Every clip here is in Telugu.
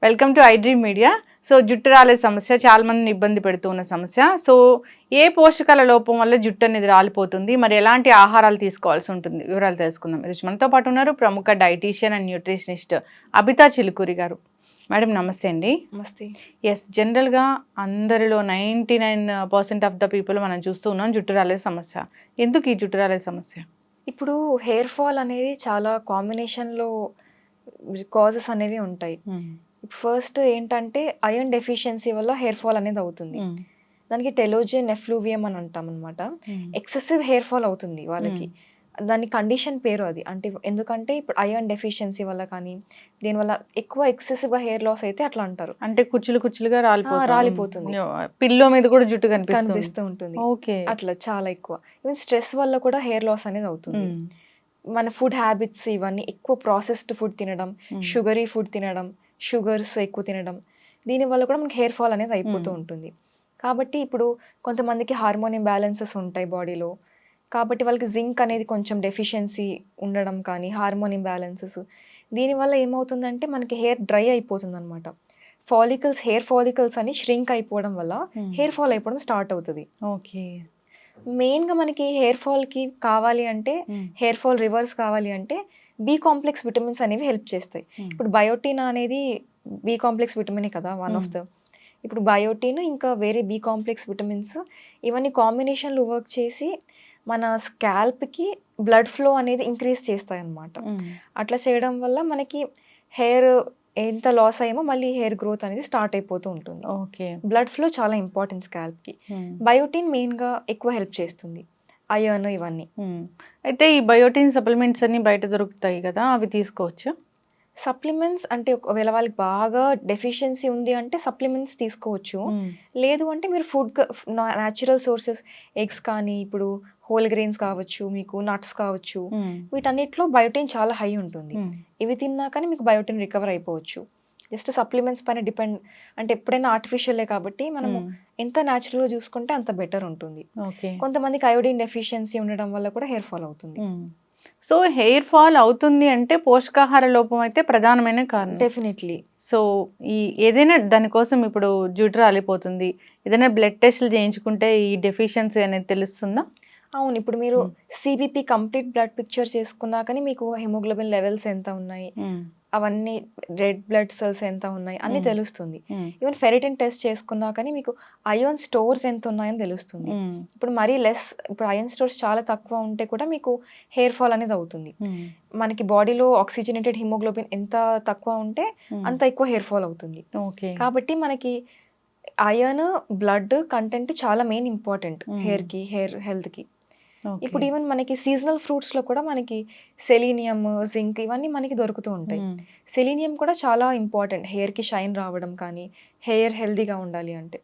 Welcome to I dream media. So జుట్టు రాలే సమస్య చాలా మందిని ఇబ్బంది పెడుతూ ఉన్న సమస్య. సో ఏ పోషకాల లోపం వల్ల జుట్టు అనేది రాలిపోతుంది, మరి ఎలాంటి ఆహారాలు తీసుకోవాల్సి ఉంటుంది, వివరాలు తెలుసుకుందాం. ఈరోజు మనతో పాటు ఉన్నారు ప్రముఖ dietitian and nutritionist Abitha Chilukuri గారు. మేడం నమస్తే అండి. నమస్తే. ఎస్, జనరల్గా అందరిలో 99% ఆఫ్ ద పీపుల్ మనం చూస్తూ ఉన్నాం జుట్టు రాలే సమస్య. ఎందుకు ఈ జుట్టు రాలే సమస్య? ఇప్పుడు హెయిర్ ఫాల్ అనేది చాలా కాంబినేషన్లో కాజెస్ అనేవి ఉంటాయి. ఫస్ట్ ఏంటంటే ఐరన్ డెఫిషియన్సీ వల్ల హెయిర్ ఫాల్ అనేది అవుతుంది. దానికి టెలోజన్ ఎఫ్లూవియం అని అంటాం అనమాట. ఎక్సెసివ్ హెయిర్ ఫాల్ అవుతుంది వాళ్ళకి. దాని కండిషన్ పేరు అది. అంటే ఎందుకంటే ఇప్పుడు ఐరన్ డెఫిషియన్సీ వల్ల కానీ దీనివల్ల ఎక్కువ ఎక్సెసివ్గా హెయిర్ లాస్ అయితే అట్లా అంటారు. అంటే కుచ్చులుగా రాలిపోతుంది. పిల్లో మీద కూడా జుట్టు కనిపిస్తూ ఉంటుంది. ఓకే, అట్లా చాలా ఎక్కువ. ఈవెన్ స్ట్రెస్ వల్ల కూడా హెయిర్ లాస్ అనేది అవుతుంది. మన ఫుడ్ హ్యాబిట్స్ ఇవన్నీ ఎక్కువ ప్రాసెస్డ్ ఫుడ్ తినడం, షుగరీ ఫుడ్ తినడం, షుగర్స్ ఎక్కువ తినడం, దీనివల్ల కూడా మనకి హెయిర్ ఫాల్ అనేది అయిపోతూ ఉంటుంది. కాబట్టి ఇప్పుడు కొంతమందికి హార్మోన్ ఇంబ్యాలెన్సెస్ ఉంటాయి బాడీలో. కాబట్టి వాళ్ళకి జింక్ అనేది కొంచెం డెఫిషియన్సీ ఉండడం కానీ హార్మోన్ ఇంబ్యాలెన్సెస్ దీనివల్ల ఏమవుతుందంటే మనకి హెయిర్ డ్రై అయిపోతుంది అనమాట. హెయిర్ ఫాలికల్స్ అని ష్రింక్ అయిపోవడం వల్ల హెయిర్ ఫాల్ అయిపోవడం స్టార్ట్ అవుతుంది. ఓకే. మెయిన్గా మనకి హెయిర్ ఫాల్కి కావాలి అంటే హెయిర్ ఫాల్ రివర్స్ కావాలి అంటే బి కాంప్లెక్స్ విటమిన్స్ అనేవి హెల్ప్ చేస్తాయి. ఇప్పుడు బయోటిన్ అనేది బి కాంప్లెక్స్ విటమినే కదా వన్ ఆఫ్ ద. ఇప్పుడు బయోటిన్ ఇంకా వేరే బి కాంప్లెక్స్ విటమిన్స్ ఇవన్నీ కాంబినేషన్లో వర్క్ చేసి మన స్కాల్ప్కి బ్లడ్ ఫ్లో అనేది ఇంక్రీజ్ చేస్తాయి అన్నమాట. అట్లా చేయడం వల్ల మనకి హెయిర్ ఎంత లాస్ అయ్యామో మళ్ళీ హెయిర్ గ్రోత్ అనేది స్టార్ట్ అయిపోతూ ఉంటుంది. ఓకే. బ్లడ్ ఫ్లో చాలా ఇంపార్టెంట్ స్కాల్ప్కి. బయోటిన్ మెయిన్గా ఎక్కువ హెల్ప్ చేస్తుంది, ఐరన్ ఇవన్నీ. అయితే ఈ బయోటిన్ సప్లిమెంట్స్ అన్ని బయట దొరుకుతాయి కదా, అవి తీసుకోవచ్చు? సప్లిమెంట్స్ అంటే ఒకవేళ వాళ్ళకి బాగా డెఫిషియన్సీ ఉంది అంటే సప్లిమెంట్స్ తీసుకోవచ్చు. లేదు అంటే మీరు ఫుడ్ న్యాచురల్ సోర్సెస్ ఎగ్స్ కానీ ఇప్పుడు హోల్ గ్రెయిన్స్ కావచ్చు, మీకు నట్స్ కావచ్చు, వీటన్నిటిలో బయోటిన్ చాలా హై ఉంటుంది. ఇవి తిన్నా కానీ మీకు బయోటిన్ రికవర్ అయిపోవచ్చు. జస్ట్ సప్లిమెంట్స్ పైన డిపెండ్ అంటే ఎప్పుడైనా ఆర్టిఫిషియలే కాబట్టి మనము ఎంత న్యాచురల్గా చూసుకుంటే అంత బెటర్ ఉంటుంది. కొంతమందికి అయోడిన్ డెఫిషియన్సీ ఉండడం వల్ల కూడా హెయిర్ ఫాల్ అవుతుంది. సో హెయిర్ ఫాల్ అవుతుంది అంటే పోషకాహార లోపం అయితే ప్రధానమైన కారణం. డెఫినెట్లీ. సో ఈ ఏదైనా దానికోసం ఇప్పుడు జుట్టు రాలిపోతుంది, ఏదైనా బ్లడ్ టెస్ట్లు చేయించుకుంటే ఈ డెఫిషియన్సీ అనేది తెలుస్తుందా? అవును. ఇప్పుడు మీరు సిబిపి కంప్లీట్ బ్లడ్ పిక్చర్ చేసుకున్నా కానీ మీకు హిమోగ్లోబిన్ లెవెల్స్ ఎంత ఉన్నాయి, అవన్నీ రెడ్ బ్లడ్ సెల్స్ ఎంత ఉన్నాయి అన్ని తెలుస్తుంది. ఈవెన్ ఫెరిటిన్ టెస్ట్ చేసుకున్నా కానీ మీకు ఐరన్ స్టోర్స్ ఎంత ఉన్నాయని తెలుస్తుంది. ఇప్పుడు మరీ ఇప్పుడు ఐరన్ స్టోర్స్ చాలా తక్కువ ఉంటే కూడా మీకు హెయిర్ ఫాల్ అనేది అవుతుంది. మనకి బాడీలో ఆక్సిజనేటెడ్ హిమోగ్లోబిన్ ఎంత తక్కువ ఉంటే అంత ఎక్కువ హెయిర్ ఫాల్ అవుతుంది. కాబట్టి మనకి ఐరన్ బ్లడ్ కంటెంట్ చాలా మెయిన్ ఇంపార్టెంట్ హెయిర్కి, హెయిర్ హెల్త్కి. ఇప్పుడు ఈవెన్ మనకి సీజనల్ ఫ్రూట్స్లో కూడా మనకి సెలీనియం, జింక్ ఇవన్నీ మనకి దొరుకుతూ ఉంటాయి. సెలీనియం కూడా చాలా ఇంపార్టెంట్ హెయిర్కి షైన్ రావడం కానీ హెయిర్ హెల్తీగా ఉండాలి అంటే.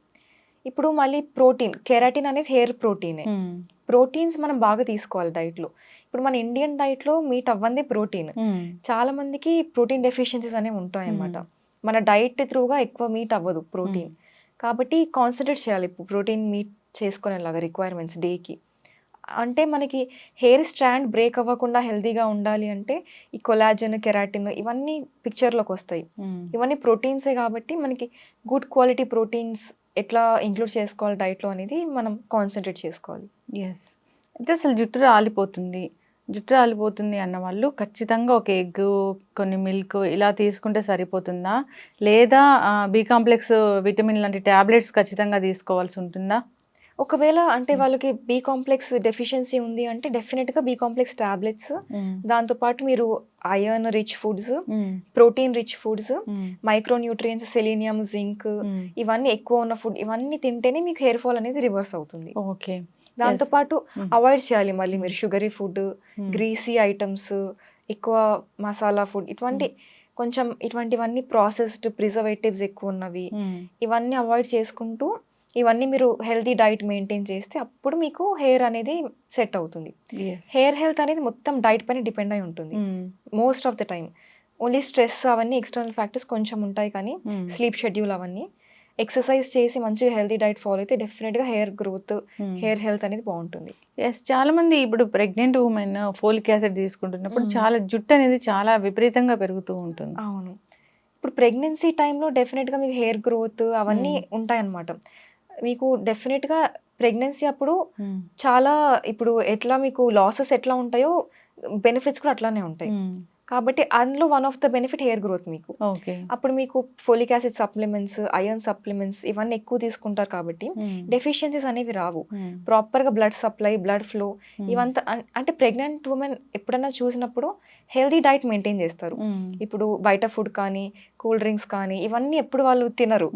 ఇప్పుడు మళ్ళీ ప్రోటీన్, కెరాటిన్ అనేది హెయిర్ ప్రోటీనే. ప్రోటీన్స్ మనం బాగా తీసుకోవాలి డైట్లో. ఇప్పుడు మన ఇండియన్ డైట్లో మీట్ అవ్వంది ప్రోటీన్. చాలా మందికి ప్రోటీన్ డెఫిషియన్సీస్ అనేవి ఉంటాయి అన్నమాట. మన డైట్ త్రూగా ఎక్కువ మీట్ అవ్వదు ప్రోటీన్. కాబట్టి కాన్సన్ట్రేట్ చేయాలి ప్రోటీన్ మీట్ చేసుకునేలాగా రిక్వైర్మెంట్స్ డేకి. అంటే మనకి హెయిర్ స్ట్రాండ్ బ్రేక్ అవ్వకుండా హెల్తీగా ఉండాలి అంటే ఈ కొలాజన్, కెరాటిన్ ఇవన్నీ పిక్చర్లోకి వస్తాయి. ఇవన్నీ ప్రోటీన్సే కాబట్టి మనకి గుడ్ క్వాలిటీ ప్రోటీన్స్ ఎట్లా ఇంక్లూడ్ చేసుకోవాలి డైట్లో అనేది మనం కాన్సన్ట్రేట్ చేసుకోవాలి. ఎస్. అయితే అసలు జుట్టు రాలిపోతుంది అన్న వాళ్ళు ఖచ్చితంగా ఒక ఎగ్, కొన్ని మిల్క్ ఇలా తీసుకుంటే సరిపోతుందా, లేదా బి కాంప్లెక్స్ విటమిన్ లాంటి ట్యాబ్లెట్స్ ఖచ్చితంగా తీసుకోవాల్సి ఉంటుందా? ఒకవేళ అంటే వాళ్ళకి బి కాంప్లెక్స్ డెఫిషియన్సీ ఉంది అంటే డెఫినెట్గా బి కాంప్లెక్స్ టాబ్లెట్స్, దాంతోపాటు మీరు iron rich foods, protein rich foods, micronutrients, selenium, zinc ఇవన్నీ ఎక్కువ ఉన్న ఫుడ్ ఇవన్నీ తింటేనే మీకు హెయిర్ ఫాల్ అనేది రివర్స్ అవుతుంది. ఓకే. దాంతోపాటు అవాయిడ్ చేయాలి మళ్ళీ మీరు షుగరీ ఫుడ్, గ్రీసీ ఐటమ్స్, ఎక్కువ మసాలా ఫుడ్ ఇటువంటివన్నీ ప్రాసెస్డ్ ప్రిజర్వేటివ్స్ ఎక్కువ ఉన్నవి ఇవన్నీ అవాయిడ్ చేసుకుంటూ ఇవన్నీ మీరు హెల్తీ డైట్ మెయింటైన్ చేస్తే అప్పుడు మీకు హెయిర్ అనేది సెట్ అవుతుంది. హెయిర్ హెల్త్ అనేది మొత్తం డైట్ పైన డిపెండ్ అయి ఉంటుంది most of the time. Only stress అవన్నీ ఎక్స్టర్నల్ ఫ్యాక్టర్స్ కొంచెం ఉంటాయి కానీ స్లీప్ షెడ్యూల్ అవన్నీ ఎక్సర్సైజ్ చేసి మంచిగా హెల్తీ డైట్ ఫాలో అయితే డెఫినెట్గా హెయిర్ గ్రోత్, హెయిర్ హెల్త్ అనేది బాగుంటుంది. ఎస్, చాలా మంది ఇప్పుడు ప్రెగ్నెంట్ ఉమెన్ ఫోలిక్ యాసిడ్ తీసుకుంటున్నప్పుడు చాలా జుట్టు అనేది చాలా విపరీతంగా పెరుగుతూ ఉంటుంది. అవును. ఇప్పుడు ప్రెగ్నెన్సీ టైంలో డెఫినెట్గా మీకు హెయిర్ గ్రోత్ అవన్నీ ఉంటాయన్నమాట. మీకు డెఫినెట్గా ప్రెగ్నెన్సీ అప్పుడు చాలా ఇప్పుడు ఎట్లా మీకు లాసెస్ ఎట్లా ఉంటాయో బెనిఫిట్స్ కూడా అట్లానే ఉంటాయి. కాబట్టి అందులో one of the benefit hair growth మీకు. ఓకే. అప్పుడు మీకు folic acid supplements, iron supplements ఇవన్నీ ఎక్కువ తీసుకుంటారు కాబట్టి డెఫిషియన్సీస్ అనేవి రావు. ప్రాపర్గా బ్లడ్ సప్లై, బ్లడ్ ఫ్లో ఇవంతా అంటే ప్రెగ్నెంట్ ఉమెన్ ఎప్పుడైనా చూసినప్పుడు హెల్దీ డైట్ మెయింటైన్ చేస్తారు. ఇప్పుడు బయట ఫుడ్ కానీ, కూల్ డ్రింక్స్ కానీ ఇవన్నీ ఎప్పుడు వాళ్ళు తినరు,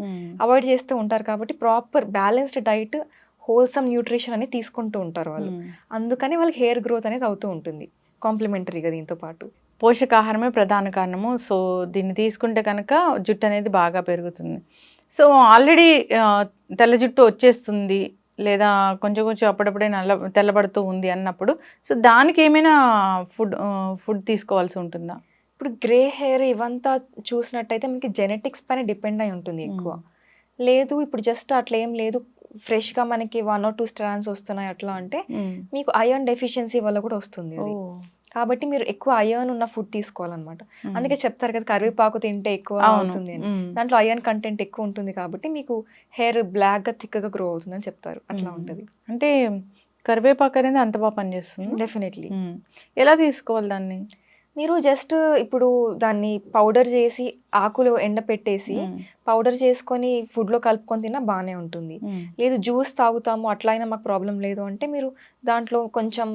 అవాయిడ్ చేస్తూ ఉంటారు. కాబట్టి proper balanced diet, wholesome nutrition అని తీసుకుంటూ ఉంటారు వాళ్ళు. అందుకని వాళ్ళకి హెయిర్ గ్రోత్ అనేది అవుతూ ఉంటుంది కాంప్లిమెంటరీగా దీంతో పాటు. పోషకాహారమే ప్రధాన కారణము. సో దీన్ని తీసుకుంటే కనుక జుట్టు అనేది బాగా పెరుగుతుంది. సో ఆల్రెడీ తెల్ల జుట్టు వచ్చేస్తుంది లేదా కొంచెం కొంచెం అప్పుడప్పుడే తెల్లబడుతూ ఉంది అన్నప్పుడు సో దానికి ఏమైనా ఫుడ్ తీసుకోవాల్సి ఉంటుందా? ఇప్పుడు గ్రే హెయిర్ ఇవంతా చూసినట్టయితే మనకి జెనెటిక్స్ పైన డిపెండ్ అయి ఉంటుంది ఎక్కువ. లేదు ఇప్పుడు జస్ట్ అట్లా ఏం లేదు, ఫ్రెష్గా మనకి 1 or 2 స్ట్రాండ్స్ వస్తున్నాయి అట్లా అంటే మీకు ఐరన్ డెఫిషియన్సీ వల్ల కూడా వస్తుంది అది. కాబట్టి మీరు ఎక్కువ ఐరన్ ఉన్న ఫుడ్ తీసుకోవాలన్నమాట. అందుకే చెప్తారు కదా కరివేపాకు తింటే ఎక్కువ అవుతుంది అని. దాంట్లో ఐరన్ కంటెంట్ ఎక్కువ ఉంటుంది కాబట్టి మీకు హెయిర్ బ్లాక్గా థిక్గా గ్రో అవుతుంది అని చెప్తారు. అట్లా ఉంటుంది. అంటే కరివేపాకు అనేది అంత బాగా పనిచేస్తుంది. డెఫినెట్లీ. ఎలా తీసుకోవాలి దాన్ని? మీరు జస్ట్ ఇప్పుడు దాన్ని పౌడర్ చేసి ఆకులు ఎండపెట్టేసి పౌడర్ చేసుకొని ఫుడ్లో కలుపుకొని తిన్నా బాగానే ఉంటుంది. లేదు జ్యూస్ తాగుతాము అట్లా అయినా మాకు ప్రాబ్లం లేదు అంటే మీరు దాంట్లో కొంచెం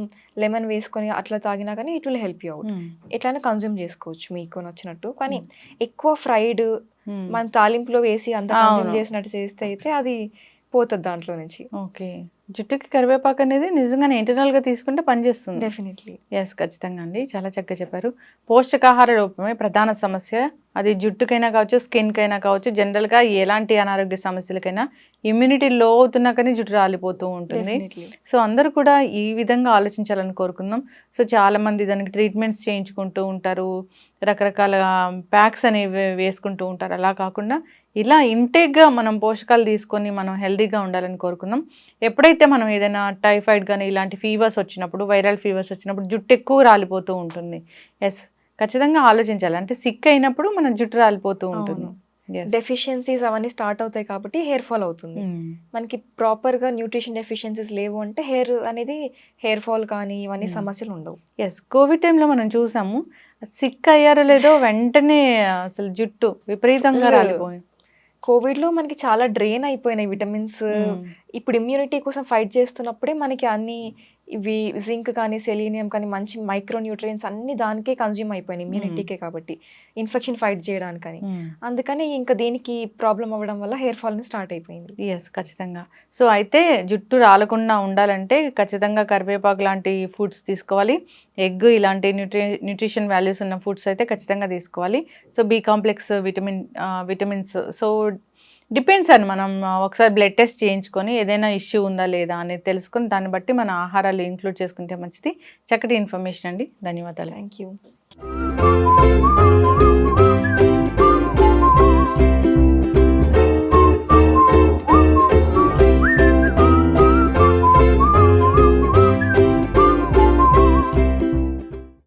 లెమన్ వేసుకొని అట్లా తాగినా కానీ it will help you out. ఎట్లయినా కన్జ్యూమ్ చేసుకోవచ్చు మీకు నచ్చినట్టు. కానీ ఎక్కువ ఫ్రైడ్ మన తాలింపులో వేసి అంత కన్జ్యూమ్ చేసినట్టు చేస్తే అయితే అది పోతుంది దాంట్లో నుంచి. ఓకే. జుట్టుకి కరివేపాకు అనేది నిజంగానే ఇంటర్నల్గా తీసుకుంటే పనిచేస్తుంది. డెఫినెట్లీ. ఎస్, ఖచ్చితంగా అండి. చాలా చక్కగా చెప్పారు. పోషకాహార లోపమే ప్రధాన సమస్య. అది జుట్టుకైనా కావచ్చు, స్కిన్కైనా కావచ్చు, జనరల్గా ఎలాంటి అనారోగ్య సమస్యలకైనా ఇమ్యూనిటీ లో అవుతున్నా కానీ జుట్టు రాలిపోతూ ఉంటుంది. సో అందరూ కూడా ఈ విధంగా ఆలోచించాలని కోరుకుందాం. సో చాలామంది దానికి ట్రీట్మెంట్స్ చేయించుకుంటూ ఉంటారు, రకరకాల ప్యాక్స్ అనేవి వేసుకుంటూ ఉంటారు. అలా కాకుండా ఇలా ఇంటేక్గా మనం పోషకాలు తీసుకొని మనం హెల్తీగా ఉండాలని కోరుకుందాం. ఎప్పుడైతే మనం ఏదైనా టైఫాయిడ్ కానీ ఇలాంటి ఫీవర్స్ వచ్చినప్పుడు, వైరల్ ఫీవర్స్ వచ్చినప్పుడు జుట్టు ఎక్కువ రాలిపోతూ ఉంటుంది. ఎస్, ఖచ్చితంగా ఆలోచించాలి. అంటే సిక్ అయినప్పుడు మన జుట్టు రాలిపోతూ ఉంటుంది. డెఫిషియన్సీస్ అవన్నీ స్టార్ట్ అవుతాయి కాబట్టి హెయిర్ ఫాల్ అవుతుంది. మనకి ప్రాపర్గా న్యూట్రిషన్ డెఫిషియన్సీస్ లేవు అంటే హెయిర్ అనేది హెయిర్ ఫాల్ కానీ ఇవన్నీ సమస్యలు ఉండవు. ఎస్, కోవిడ్ టైంలో మనం చూసాము, సిక్ అయ్యారో లేదో వెంటనే అసలు జుట్టు విపరీతంగా రాలిపోయింది. కోవిడ్లో మనకి చాలా డ్రైన్ అయిపోయినాయి విటమిన్స్. ఇప్పుడు ఇమ్యూనిటీ కోసం ఫైట్ చేస్తున్నప్పుడే మనకి అన్ని ఇవి జింక్ కానీ, సెలీనియం కానీ, మంచి మైక్రో న్యూట్రియన్స్ అన్ని దానికే కన్జ్యూమ్ అయిపోయినాయి ఇమ్యూనిటీకే. కాబట్టి ఇన్ఫెక్షన్ ఫైట్ చేయడానికని. అందుకని ఇంకా దీనికి ప్రాబ్లం అవ్వడం వల్ల హెయిర్ ఫాల్ స్టార్ట్ అయిపోయింది. ఎస్, ఖచ్చితంగా. సో అయితే జుట్టు రాలకుండా ఉండాలంటే ఖచ్చితంగా కరివేపాకు లాంటి ఫుడ్స్ తీసుకోవాలి. ఎగ్ ఇలాంటి న్యూట్రిషన్ వాల్యూస్ ఉన్న ఫుడ్స్ అయితే ఖచ్చితంగా తీసుకోవాలి. So B complex, vitamins so depends అని మనం ఒకసారి బ్లడ్ టెస్ట్ చేయించుకొని ఏదైనా ఇష్యూ ఉందా లేదా అనేది తెలుసుకొని దాన్ని బట్టి మన ఆహారాలు ఇంక్లూడ్ చేసుకుంటే మంచిది. చక్కటి ఇన్ఫర్మేషన్ అండి. ధన్యవాదాలు. Thank you.